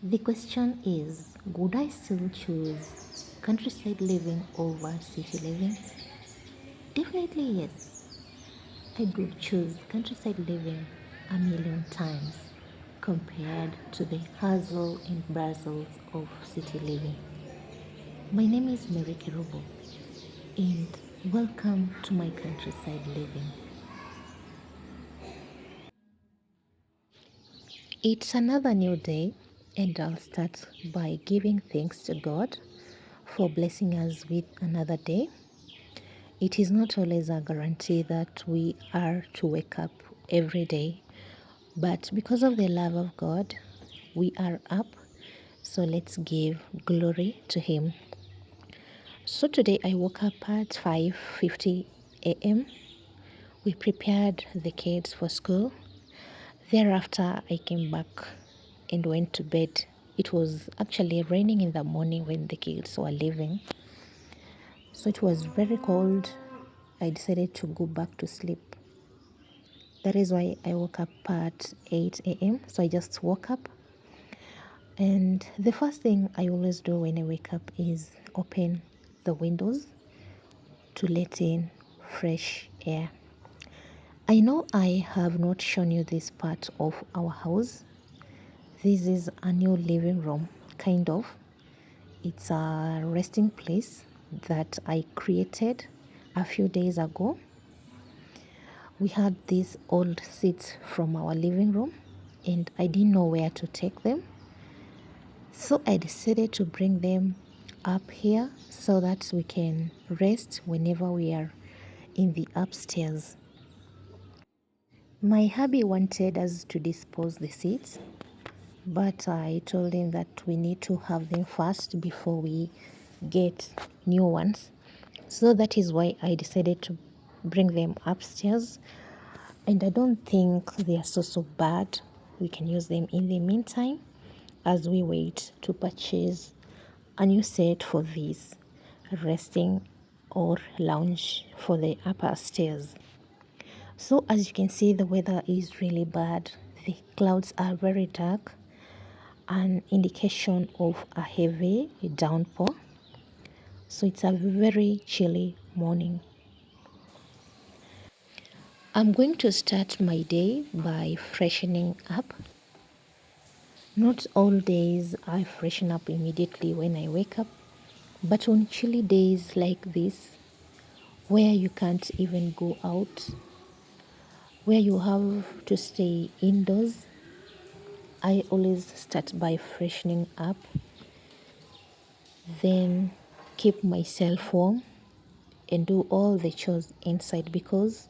The question is, would I still choose countryside living over city living? Definitely yes. I would choose countryside living a million times compared to the hustle and bustle of city living. My name is Mary Kerubo and welcome to my countryside living. It's another new day, and I'll start by giving thanks to God for blessing us with another day. It is not always a guarantee that we are to wake up every day, but because of the love of God, we are up. So let's give glory to Him. So today I woke up at 5:50 a.m. We prepared the kids for school. Thereafter, I came back and went to bed. It was actually raining in the morning when the kids were leaving. So it was very cold. I decided to go back to sleep. That is why I woke up at 8 a.m. So I just woke up. And the first thing I always do when I wake up is open the windows to let in fresh air. I know I have not shown you this part of our house. This is a new living room, kind of. It's a resting place that I created a few days ago. We had these old seats from our living room and I didn't know where to take them. So I decided to bring them up here so that we can rest whenever we are in the upstairs. My hubby wanted us to dispose the seats, but I told him that we need to have them first before we get new ones. So that is why I decided to bring them upstairs. And I don't think they are so bad. We can use them in the meantime as we wait to purchase a new set for this resting or lounge for the upper stairs. So as you can see, the weather is really bad. The clouds are very dark, an indication of a heavy downpour. So it's a very chilly morning. I'm going to start my day by freshening up. Not all days I freshen up immediately when I wake up, but on chilly days like this, where you can't even go out, where you have to stay indoors, I always start by freshening up, then keep myself warm and do all the chores inside because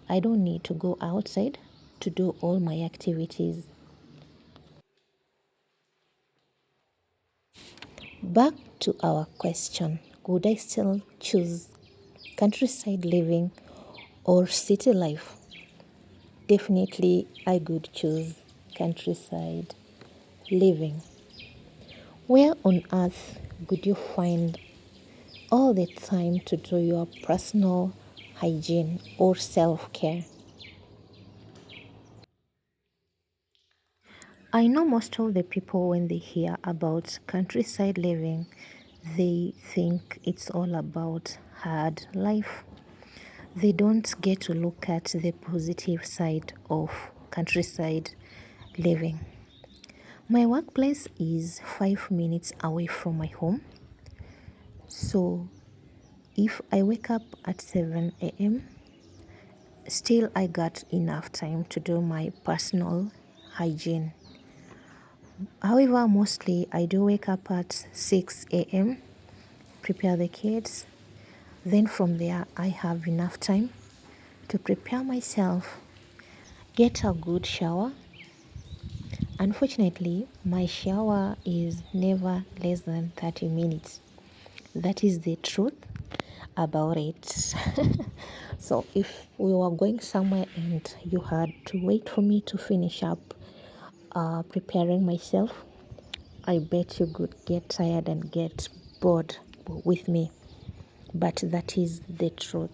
I don't need to go outside to do all my activities. Back to our question, would I still choose countryside living or city life? Definitely, I would choose countryside living. Where on earth would you find all the time to do your personal hygiene or self care? I know most of the people, when they hear about countryside living, they think it's all about hard life. They don't get to look at the positive side of countryside living. My workplace is 5 minutes away from my home. So if I wake up at 7 a.m., still I got enough time to do my personal hygiene. However, mostly I do wake up at 6 a.m., prepare the kids. Then from there, I have enough time to prepare myself, get a good shower. Unfortunately, my shower is never less than 30 minutes. That is the truth about it. So if we were going somewhere and you had to wait for me to finish up preparing myself, I bet you could get tired and get bored with me. But that is the truth.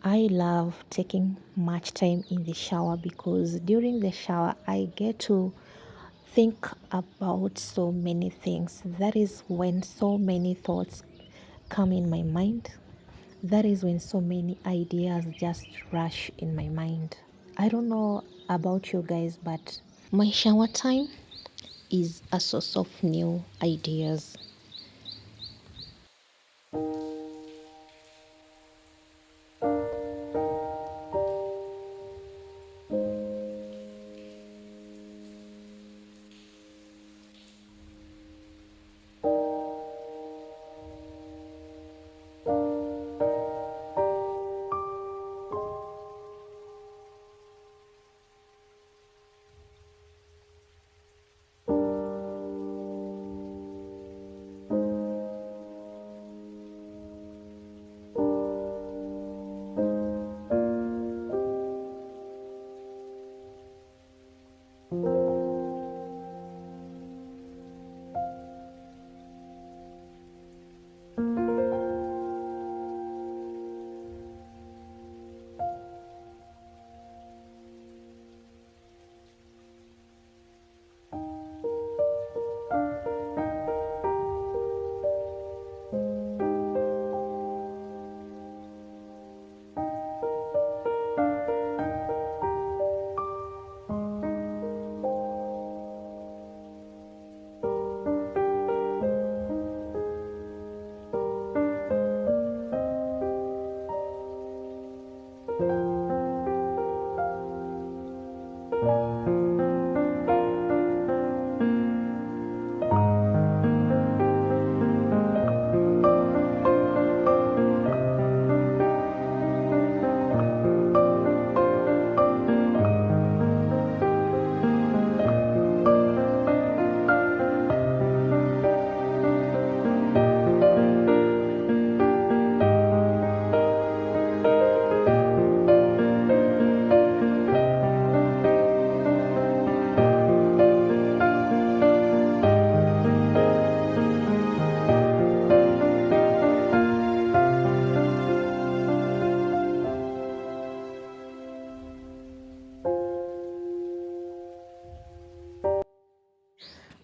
I love taking much time in the shower because during the shower I get to think about so many things. That is when so many thoughts come in my mind. That is when so many ideas just rush in my mind. I don't know about you guys, but my shower time is a source of new ideas.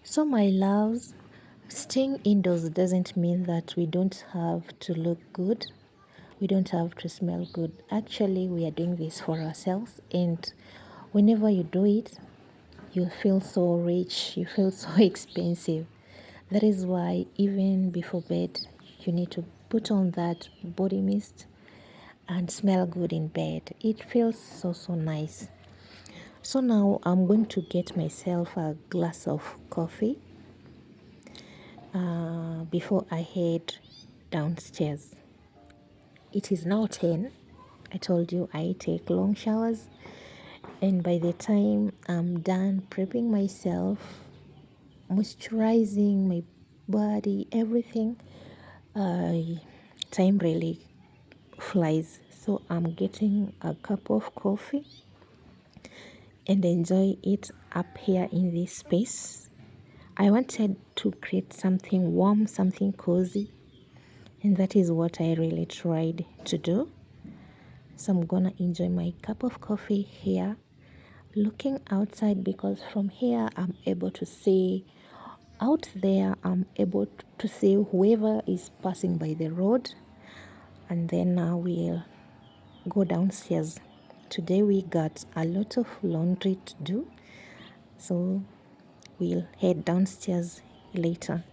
So, my loves, staying indoors doesn't mean that we don't have to look good. We don't have to smell good. Actually, we are doing this for ourselves, and whenever you do it, you feel so rich, you feel so expensive. That is why, even before bed, you need to put on that body mist and smell good in bed. It feels so, so nice. So, now I'm going to get myself a glass of coffee before I head downstairs. It is now 10. I told you I take long showers, and by the time I'm done prepping myself, moisturizing my body, everything, uh, time really flies. So I'm getting a cup of coffee and enjoy it up here in this space. I wanted to create something warm, something cozy, and that is what I really tried to do. So I'm gonna enjoy my cup of coffee here, looking outside, because from here I'm able to see out there. I'm able to see whoever is passing by the road, and then now we'll go downstairs. Today we got a lot of laundry to do, so we'll head downstairs later.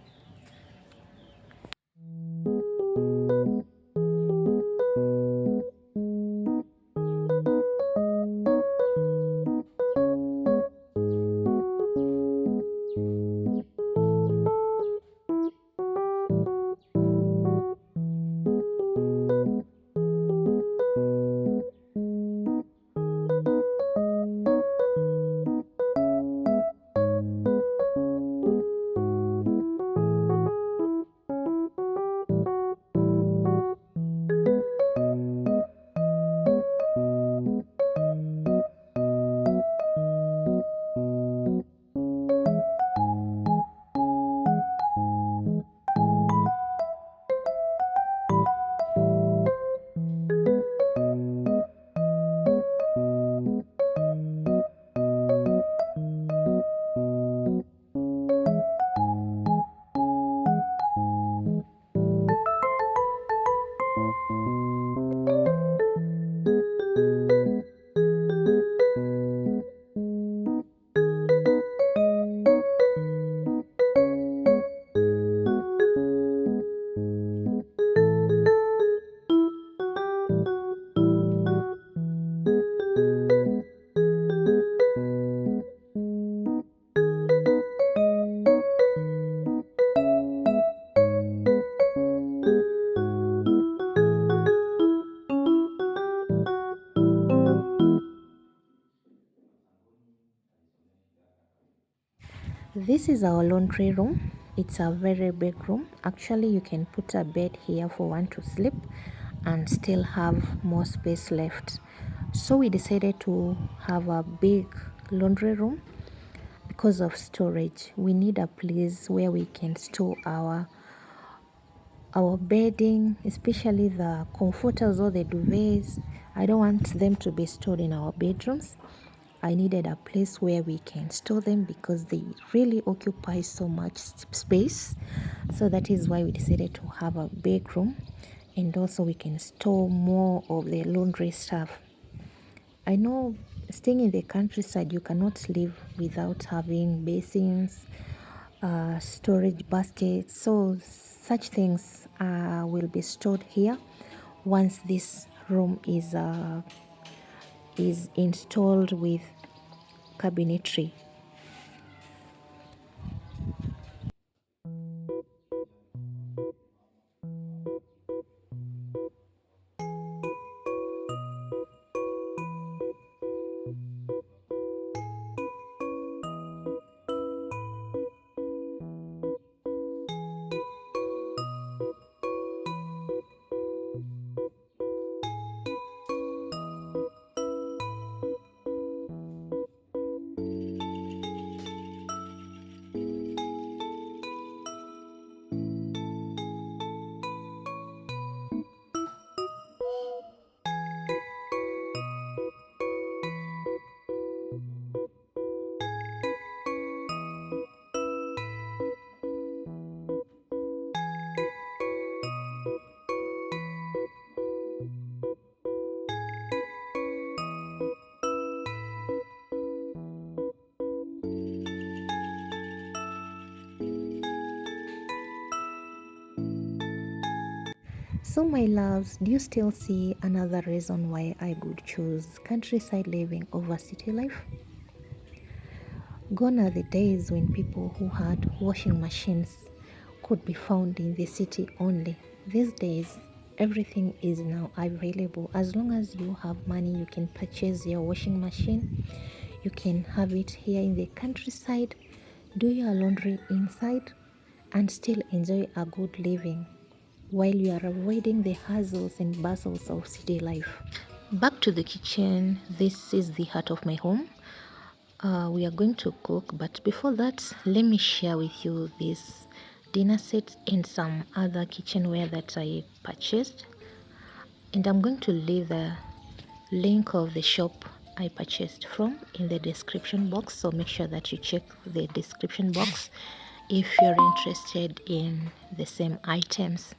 This is our laundry room. It's a very big room. Actually, you can put a bed here for one to sleep and still have more space left. So we decided to have a big laundry room because of storage. We need a place where we can store our bedding, especially the comforters or the duvets. I don't want them to be stored in our bedrooms. I needed a place where we can store them because they really occupy so much space. So that is why we decided to have a big room, and also we can store more of the laundry stuff. I know staying in the countryside, you cannot live without having basins, storage baskets. So such things will be stored here once this room is installed with cabinetry. So my loves, do you still see another reason why I would choose countryside living over city life? Gone are the days when people who had washing machines could be found in the city only. These days, everything is now available. As long as you have money, you can purchase your washing machine. You can have it here in the countryside, do your laundry inside, and still enjoy a good living while you are avoiding the hassles and bustles of city life. Back to the kitchen. This is the heart of my home. We are going to cook, but before that, let me share with you this dinner set and some other kitchenware that I purchased. And I'm going to leave the link of the shop I purchased from in the description box. So make sure that you check the description box if you're interested in the same items.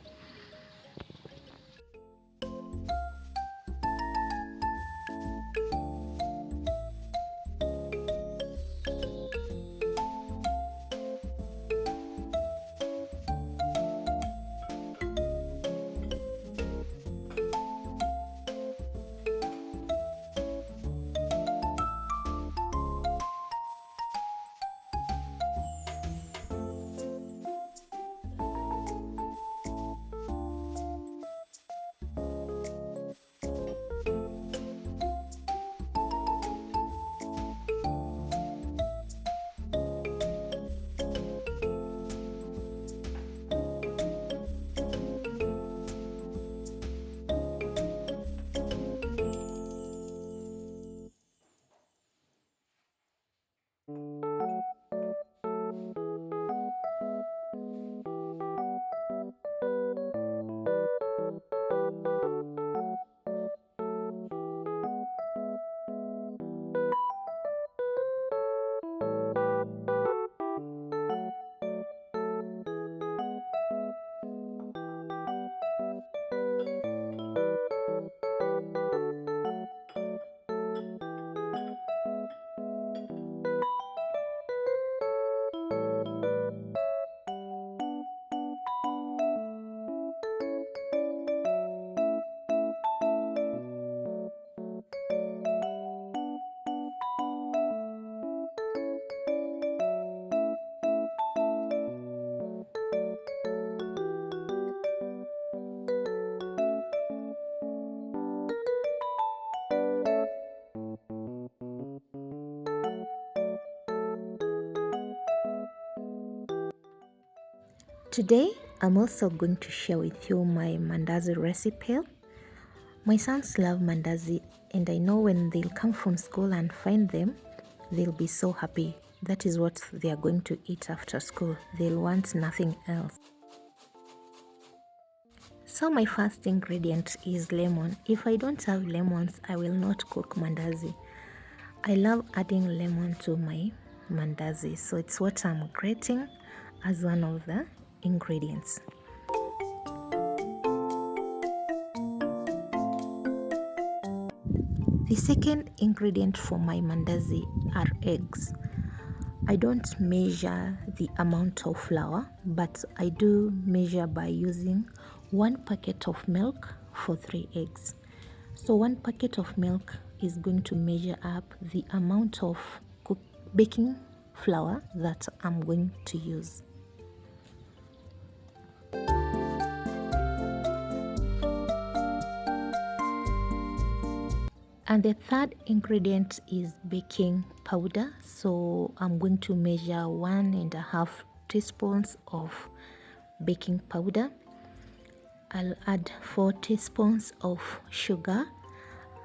Today, I'm also going to share with you my mandazi recipe. My sons love mandazi, and I know when they'll come from school and find them, they'll be so happy. That is what they are going to eat after school. They'll want nothing else. So my first ingredient is lemon. If I don't have lemons, I will not cook mandazi. I love adding lemon to my mandazi, so it's what I'm grating as one of the ingredients. The second ingredient for my mandazi are eggs. I don't measure the amount of flour, but I do measure by using 1 packet of milk for 3 eggs. So 1 packet of milk is going to measure up the amount of baking flour that I'm going to use. And the third ingredient is baking powder. So I'm going to measure 1.5 teaspoons of baking powder. I'll add 4 teaspoons of sugar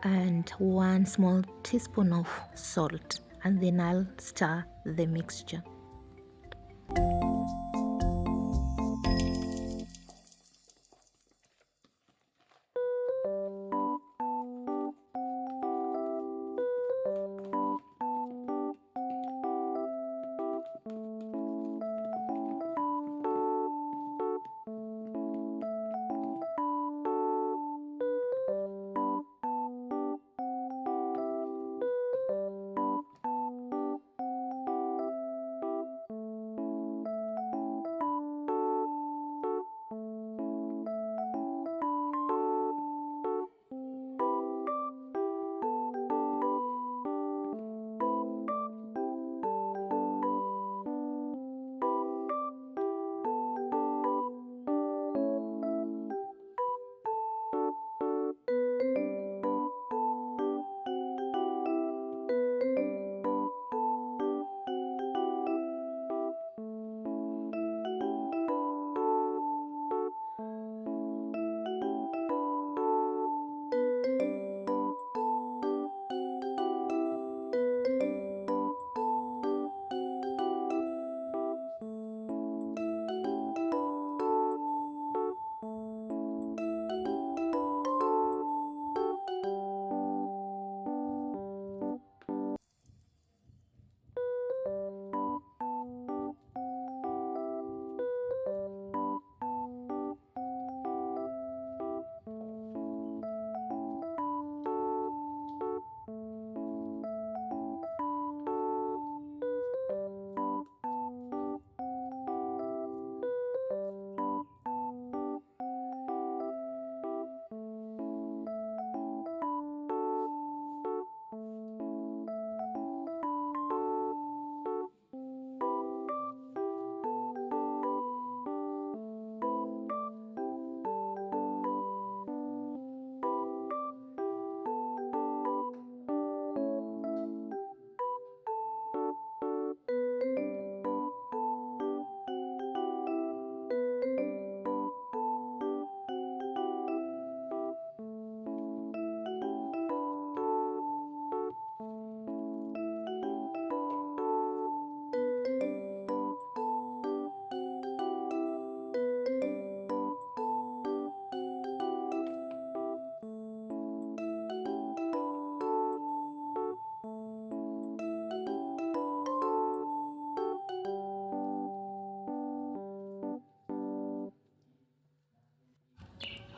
and 1 small teaspoon of salt, and then I'll stir the mixture.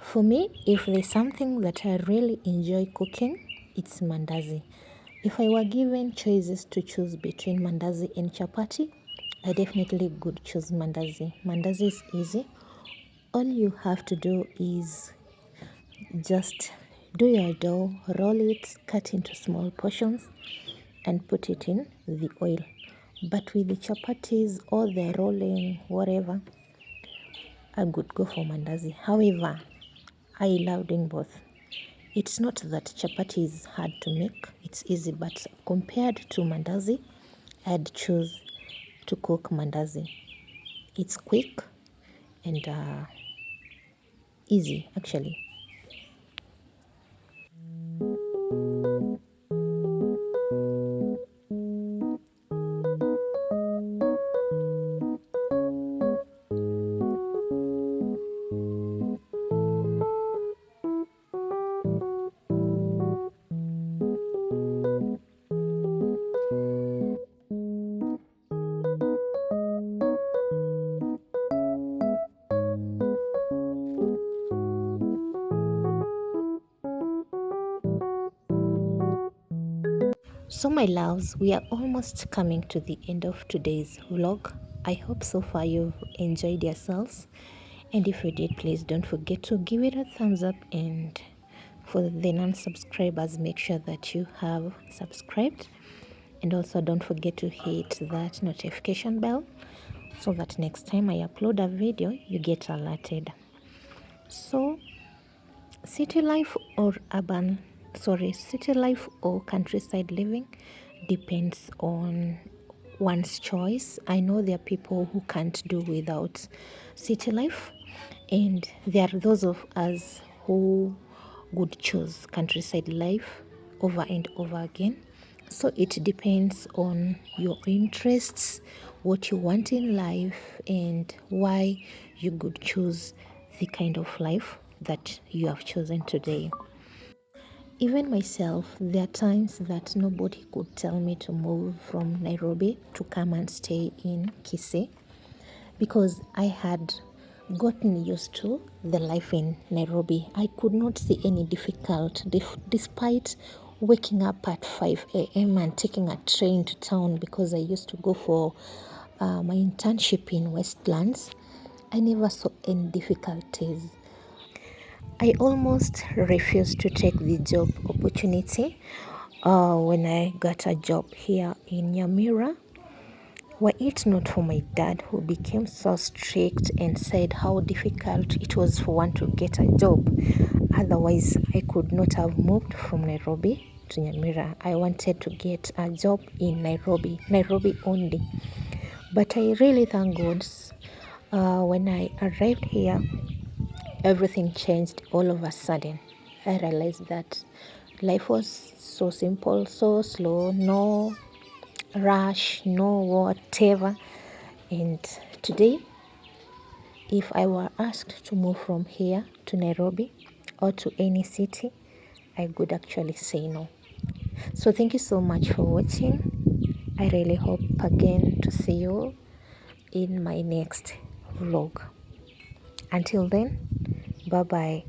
For me, if there's something that I really enjoy cooking, it's mandazi. If I were given choices to choose between mandazi and chapati, I definitely would choose mandazi. Mandazi is easy. All you have to do is just do your dough, roll it, cut into small portions, and put it in the oil. But with the chapatis or the rolling, whatever, I would go for mandazi. However, I love doing both. It's not that chapati is hard to make, it's easy, but compared to mandazi, I'd choose to cook mandazi. It's quick, and easy actually. So my loves, we are almost coming to the end of today's vlog. I hope so far you've enjoyed yourselves, and if you did, please don't forget to give it a thumbs up, and for the non-subscribers, make sure that you have subscribed, and also don't forget to hit that notification bell so that next time I upload a video you get alerted. So city life or countryside living depends on one's choice. I know there are people who can't do without city life, and there are those of us who would choose countryside life over and over again. So it depends on your interests, what you want in life, and why you could choose the kind of life that you have chosen today. Even myself, there are times that nobody could tell me to move from Nairobi to come and stay in Kisii, because I had gotten used to the life in Nairobi. I could not see any difficulty despite waking up at 5 a.m. and taking a train to town, because I used to go for my internship in Westlands. I never saw any difficulties. I almost refused to take the job opportunity when I got a job here in Nyamira. Were it not for my dad, who became so strict and said how difficult it was for one to get a job, otherwise I could not have moved from Nairobi to Nyamira. I wanted to get a job in Nairobi only. But I really thank God, when I arrived here, everything changed all of a sudden. I realized that life was so simple, so slow, no rush, no whatever. And today, if I were asked to move from here to Nairobi or to any city, I would actually say no. So thank you so much for watching. I really hope again to see you in my next vlog. Until then, bye bye.